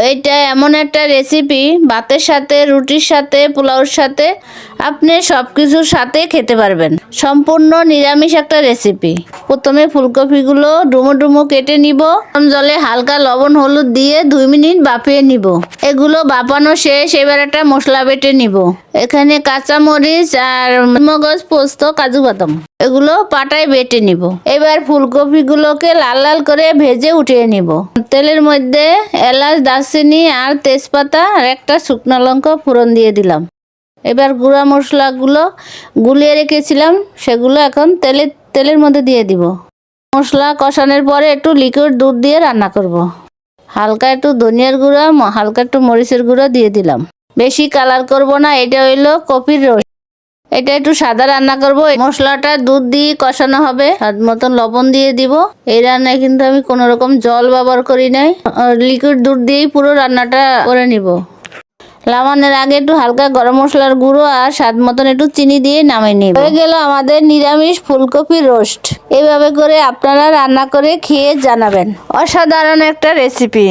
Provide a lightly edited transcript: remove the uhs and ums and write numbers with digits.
এটা এমন একটা রেসিপি, ভাতের সাথে, রুটির সাথে, পোলাওর সাথে, আপনি সব কিছুর সাথে খেতে পারবেন। সম্পূর্ণ নিরামিষ একটা রেসিপি। প্রথমে ফুলকপিগুলো ডুমো ডুমো কেটে নিব। গরম জলে হালকা লবণ হলুদ দিয়ে 2 মিনিট বাপিয়ে নিব। এগুলো বাপানো শেষ, এবার একটা মশলা বেটে নিব। এখানে কাঁচামরিচ আর মগজ, পোস্ত, কাজু বাদাম এগুলো পাটায় বেটে নিব। এবার ফুলকপিগুলোকে লাল লাল করে ভেজে উঠিয়ে নিব। তেলের মধ্যে এলাচ, দারচিনি আর তেজপাতা আর একটা শুকনো লঙ্কা ফোড়ন দিয়ে দিলাম। এবার গুঁড়া মশলাগুলো গুলিয়ে রেখেছিলাম সেগুলো এখন তেলের মধ্যে দিয়ে দিব। মশলা কষানোর পরে একটু লিকুইড দুধ দিয়ে রান্না করব। হালকা একটু ধনিয়ার গুঁড়া, হালকা একটু মরিচের গুঁড়া দিয়ে দিলাম। বেশি কালার করব না, এটা হইলো কপির রস। এটা একটু সাদা রান্না করব। মশলাটা দুধ দিয়ে কষানো হবে। স্বাদ মতন লবণ দিয়ে দিব। এই রান্নায় কিন্তু আমি কোনো রকম জল ব্যবহার করি নাই, লিকুইড দুধ দিয়েই পুরো রান্নাটা করে নিব। নামানোর আগে একটু হালকা গরম মশলার গুঁড়ো আর স্বাদ মতন একটু চিনি দিয়ে নামিয়ে নিব। হয়ে গেল আমাদের নিরামিষ ফুলকপি রোস্ট। এইভাবে করে আপনারা রান্না করে খেয়ে জানাবেন। অসাধারণ একটা রেসিপি।